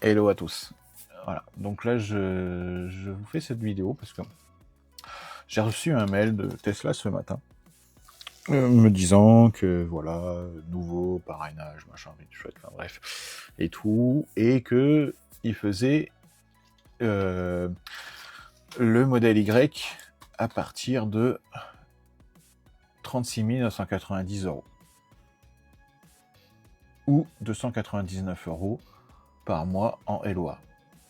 Hello à tous. Voilà, donc là je vous fais cette vidéo parce que j'ai reçu un mail de Tesla ce matin me disant que voilà, nouveau parrainage, machin, chouette, enfin bref, et tout, et que il faisait le modèle Y à partir de 36 990 € ou 299 € par mois en LOA.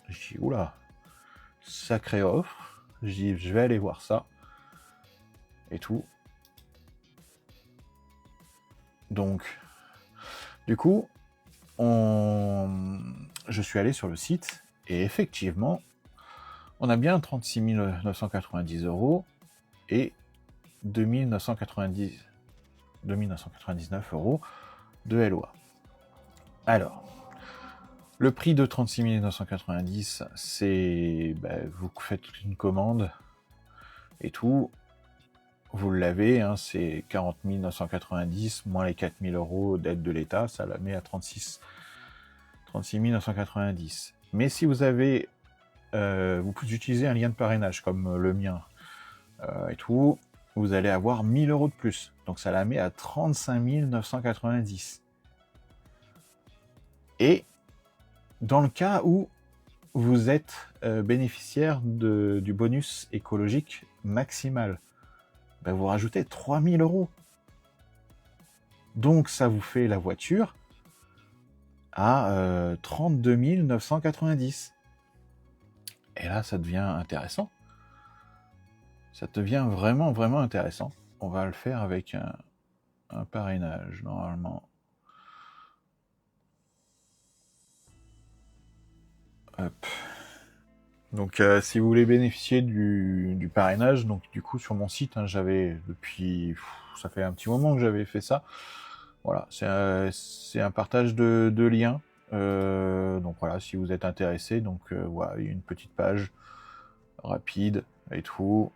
J'ai dit oula, sacrée offre. J'ai dit je vais aller voir ça et tout. Donc, du coup, je suis allé sur le site et effectivement, on a bien 36 990 € et 2999 € de LOA. Alors, le prix de 36 990, c'est, vous faites une commande et tout, vous l'avez, hein, c'est 40 990 moins les 4 000 € d'aide de l'État, ça la met à 36 990. Mais si vous avez, vous pouvez utiliser un lien de parrainage comme le mien et tout, vous allez avoir 1 000 € de plus. Donc ça la met à 35 990. Et dans le cas où vous êtes bénéficiaire du bonus écologique maximal, vous rajoutez 3 000 €. Donc ça vous fait la voiture à 32 990. Et là, ça devient intéressant. Ça devient vraiment, vraiment intéressant. On va le faire avec un parrainage, normalement. Hop. Donc, si vous voulez bénéficier du parrainage, donc du coup, sur mon site, hein, j'avais depuis... ça fait un petit moment que j'avais fait ça. Voilà, c'est un partage de liens. Donc voilà, si vous êtes intéressé, donc voilà, il y a une petite page rapide et tout.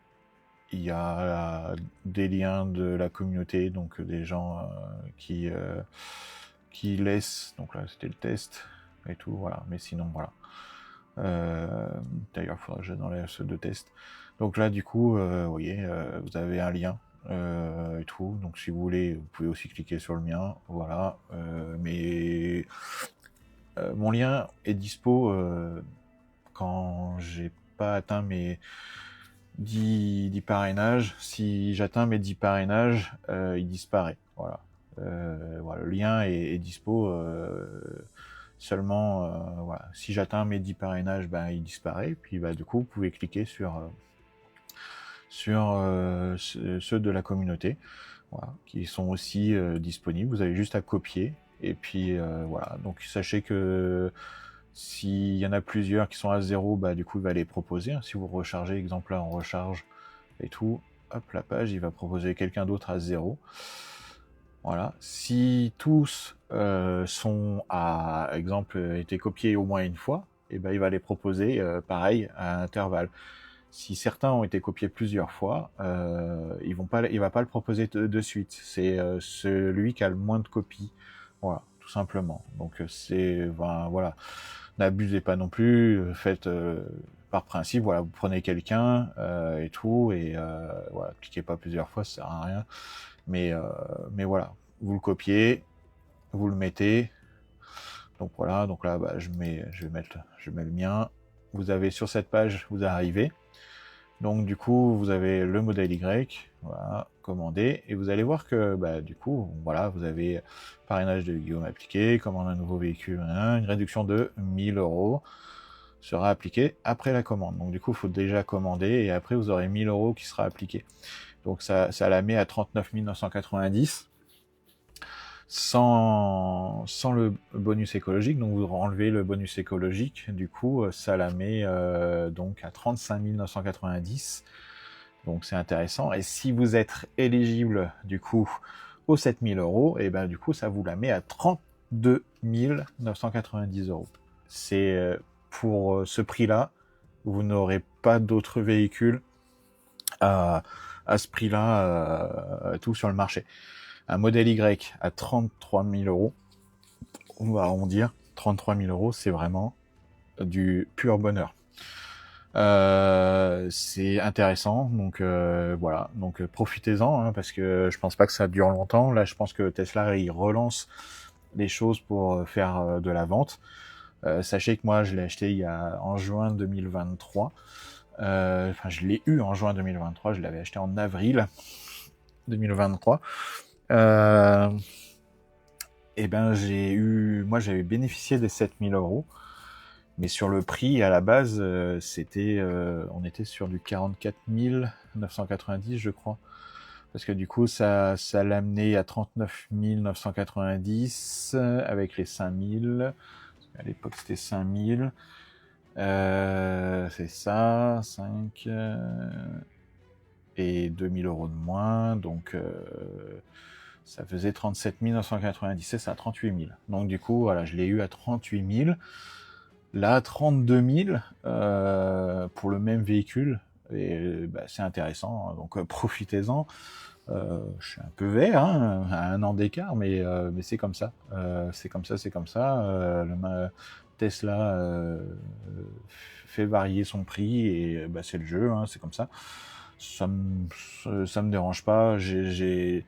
Il y a des liens de la communauté, donc des gens qui laissent. Donc là, c'était le test et tout, voilà. Mais sinon, voilà. D'ailleurs, il faudra que j'enlève ceux de test. Donc là, du coup, vous voyez, vous avez un lien et tout. Donc si vous voulez, vous pouvez aussi cliquer sur le mien. Voilà. Mais mon lien est dispo quand j'ai pas atteint mes 10 parrainages. Si j'atteins mes 10 parrainages, il disparaît. Voilà. Voilà, le lien est dispo seulement. Voilà. Si j'atteins mes 10 parrainages, il disparaît. Puis du coup, vous pouvez cliquer sur ceux de la communauté, voilà, qui sont aussi disponibles. Vous avez juste à copier. Et puis voilà. Donc sachez que s'il y en a plusieurs qui sont à 0, du coup il va les proposer. Hein. Si vous rechargez, exemple là, on recharge et tout, hop, la page, il va proposer quelqu'un d'autre à 0. Voilà. Si tous sont à, exemple, été copiés au moins une fois, et il va les proposer pareil à intervalles. Si certains ont été copiés plusieurs fois, il va pas le proposer de suite. C'est celui qui a le moins de copies. Voilà, tout simplement. Donc c'est, voilà, n'abusez pas non plus. Faites par principe, voilà, vous prenez quelqu'un et tout, et voilà, cliquez pas plusieurs fois, ça sert à rien. Mais voilà, vous le copiez, vous le mettez. Donc voilà, donc là, je mets le mien. Vous avez sur cette page, vous arrivez. Donc du coup, vous avez le modèle Y, voilà, commandé, et vous allez voir que du coup, voilà, vous avez parrainage de Guillaume appliqué, commande un nouveau véhicule, une réduction de 1 000 € sera appliquée après la commande. Donc du coup, il faut déjà commander, et après vous aurez 1 000 € qui sera appliqué. Donc ça la met à 39 990. Sans le bonus écologique, donc vous enlevez le bonus écologique, du coup ça la met donc à 35 990, donc c'est intéressant. Et si vous êtes éligible du coup aux 7 000 €, et du coup ça vous la met à 32 990 €. C'est pour ce prix-là, vous n'aurez pas d'autres véhicules à ce prix-là, tout sur le marché. Un modèle Y à 33 000 €, on va arrondir, 33 000 €, c'est vraiment du pur bonheur. C'est intéressant, donc voilà, donc profitez-en, hein, parce que je pense pas que ça dure longtemps. Là, je pense que Tesla il relance les choses pour faire de la vente. Sachez que moi, je l'ai acheté en juin 2023. Enfin, je l'ai eu en juin 2023. Je l'avais acheté en avril 2023. Et ben, moi, j'avais bénéficié des 7 000 €. Mais sur le prix, à la base, on était sur du 44 990, je crois. Parce que du coup, ça l'amenait à 39 990 avec les 5000. À l'époque, c'était 5000. C'est ça, 5 et 2 000 € de moins. Donc, ça faisait 37 990. C'est à 38 000. Donc, du coup, voilà, je l'ai eu à 38 000. Là, 32 000 pour le même véhicule, et bah, c'est intéressant, hein, donc profitez-en. Je suis un peu vert, hein, à 1 an d'écart, mais c'est comme ça. C'est comme ça, c'est comme ça. Tesla fait varier son prix, et bah, c'est le jeu, hein, c'est comme ça. Ça me dérange pas. Le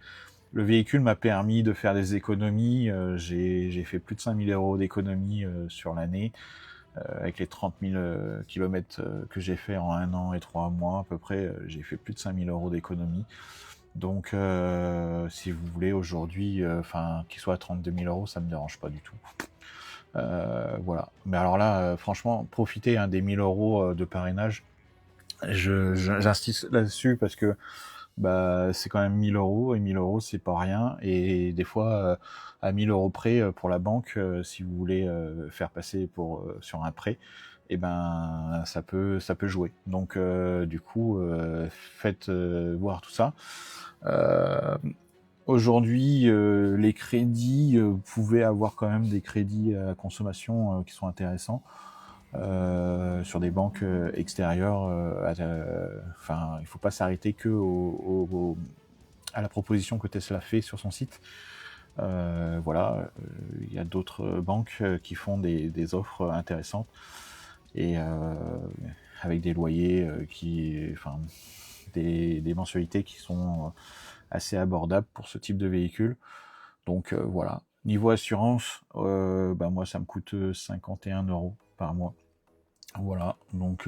véhicule m'a permis de faire des économies. J'ai fait plus de 5 000 € d'économies sur l'année. Avec les 30 000 kilomètres que j'ai fait en 1 an et 3 mois à peu près, j'ai fait plus de 5 000 € d'économie. Donc, si vous voulez aujourd'hui, qu'il soit à 32 000 €, ça me dérange pas du tout. Voilà. Mais alors là, franchement, profitez des 1 000 € de parrainage. J'insiste là-dessus parce que bah c'est quand même 1 000 €, et 1 000 € c'est pas rien, et des fois à 1 000 € près pour la banque, si vous voulez faire passer sur un prêt, et ben ça peut jouer. Donc du coup faites voir tout ça. Aujourd'hui les crédits, vous pouvez avoir quand même des crédits à consommation qui sont intéressants. Sur des banques extérieures. Il faut pas s'arrêter que à la proposition que Tesla fait sur son site. Voilà, il y a d'autres banques qui font des offres intéressantes, et avec des loyers des mensualités qui sont assez abordables pour ce type de véhicule. Donc voilà. Niveau assurance, moi ça me coûte 51 € par mois. Voilà, donc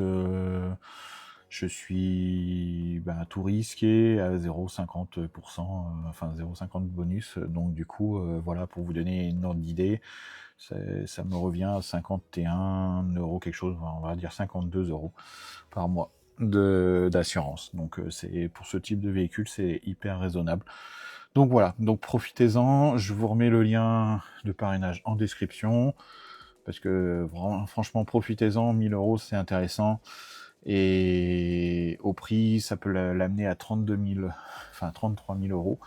je suis tout risqué à 0,50%, 0,50 bonus. Donc du coup, voilà, pour vous donner une ordre d'idée, ça me revient à 51 € quelque chose, on va dire 52 € par mois d'assurance. Donc c'est pour ce type de véhicule, c'est hyper raisonnable. Donc voilà, donc profitez-en. Je vous remets le lien de parrainage en description, parce que franchement, profitez-en. 1 000 € c'est intéressant, et au prix ça peut l'amener à 33 000 €.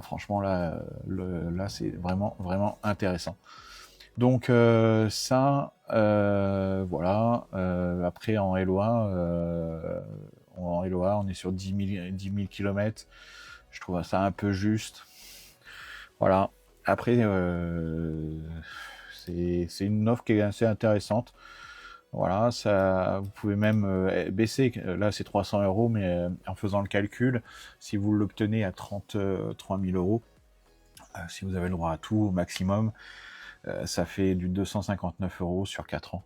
Franchement là c'est vraiment vraiment intéressant. Donc voilà. Après en LOA, on est sur 10 000 km. Je trouve ça un peu juste. Voilà. Après, c'est une offre qui est assez intéressante. Voilà, ça, vous pouvez même baisser. Là, c'est 300 €, mais en faisant le calcul, si vous l'obtenez à 33 000 €, si vous avez le droit à tout au maximum, ça fait du 259 € sur 4 ans.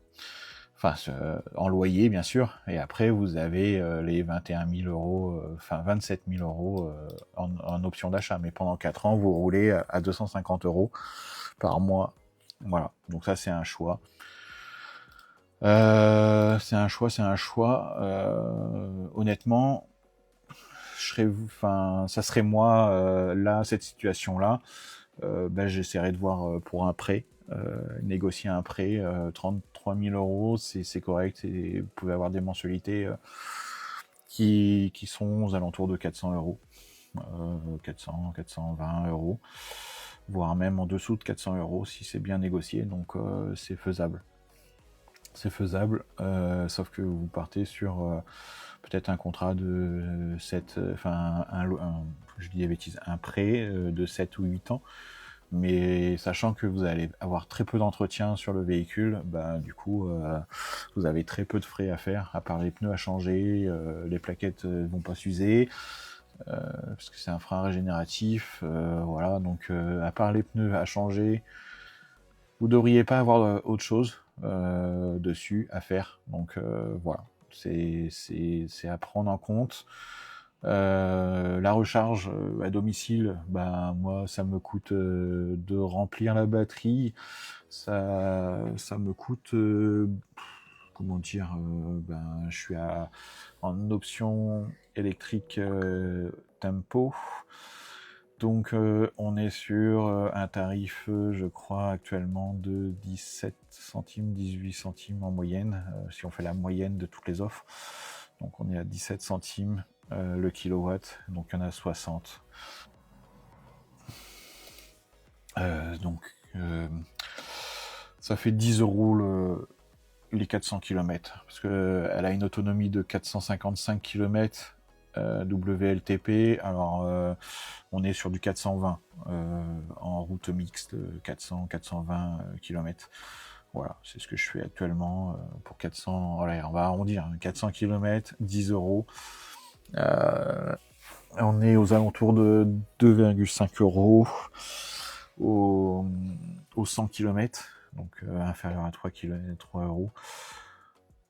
Enfin, en loyer, bien sûr. Et après, vous avez les 21 000 €, 27 000 € en option d'achat. Mais pendant 4 ans, vous roulez à 250 € par mois. Voilà. Donc ça, c'est un choix. C'est un choix. Honnêtement, ça serait moi, là, cette situation-là. J'essaierai de voir pour un prêt. Négocier un prêt, 33 000 €, c'est correct, et vous pouvez avoir des mensualités qui sont aux alentours de 400 €, 420 €, voire même en dessous de 400 € si c'est bien négocié. Donc c'est faisable. C'est faisable, sauf que vous partez sur peut-être un contrat de 7, je dis des bêtises, un prêt de 7 ou 8 ans. Mais sachant que vous allez avoir très peu d'entretien sur le véhicule, bah, du coup, vous avez très peu de frais à faire, à part les pneus à changer, les plaquettes vont pas s'user, parce que c'est un frein régénératif, voilà, donc à part les pneus à changer, vous devriez pas avoir autre chose dessus à faire, donc voilà, c'est à prendre en compte. La recharge à domicile, bah moi ça me coûte de remplir la batterie, ça me coûte comment dire, ben je suis en option électrique tempo, donc on est sur un tarif je crois actuellement de 17 centimes, 18 centimes en moyenne, si on fait la moyenne de toutes les offres, donc on est à 17 centimes le kilowatt, donc il y en a 60. Donc ça fait 10 € les 400 km, parce qu'elle a une autonomie de 455 km WLTP, alors on est sur du 420 en route mixte, 400-420 km. Voilà, c'est ce que je fais actuellement pour 400, voilà, on va arrondir, 400 km, 10 €. On est aux alentours de 2,5 € au 100 km, donc inférieur à 3 €.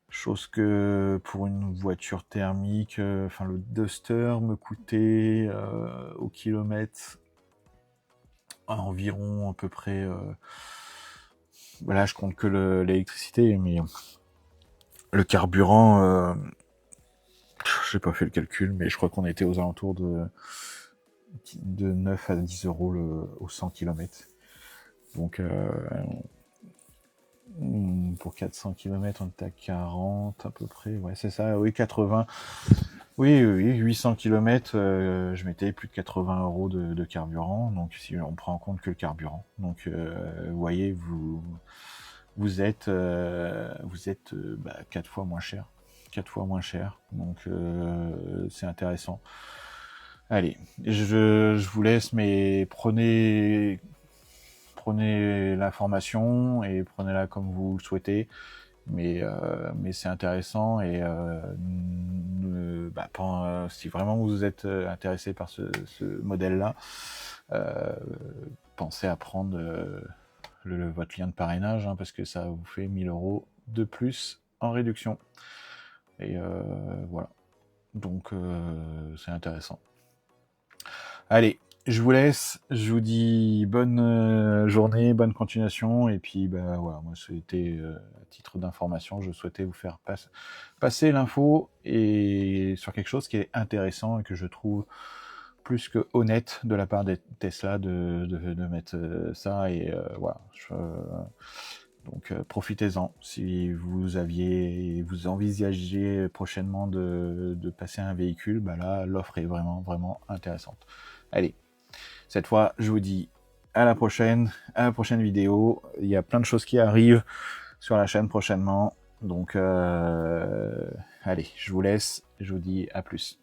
Chose que pour une voiture thermique, enfin le Duster me coûtait au kilomètre environ à peu près. Voilà, je compte que l'électricité, mais le carburant, j'ai pas fait le calcul, mais je crois qu'on était aux alentours de 9 à 10 € au 100 km. Donc pour 400 km, on était à 40 à peu près. Ouais, c'est ça, oui, 80. Oui, 800 km, je mettais plus de 80 € de carburant. Donc si on prend en compte que le carburant. Donc vous voyez, vous êtes 4 fois moins cher. 4 fois moins cher. Donc c'est intéressant. Allez, je vous laisse, mais prenez l'information et prenez-la comme vous le souhaitez. Mais c'est intéressant, et si vraiment vous êtes intéressé par ce modèle-là, pensez à prendre votre lien de parrainage, hein, parce que ça vous fait 1000 € de plus en réduction. Et voilà. Donc c'est intéressant. Allez, je vous laisse, je vous dis bonne journée, bonne continuation, et puis bah voilà, moi c'était à titre d'information, je souhaitais vous faire passer l'info et sur quelque chose qui est intéressant et que je trouve plus que honnête de la part des Tesla de mettre ça, et voilà. Donc profitez-en. Si vous envisagez prochainement de passer un véhicule, bah là l'offre est vraiment vraiment intéressante. Allez, cette fois je vous dis à la prochaine vidéo. Il y a plein de choses qui arrivent sur la chaîne prochainement. Donc allez, je vous laisse, je vous dis à plus.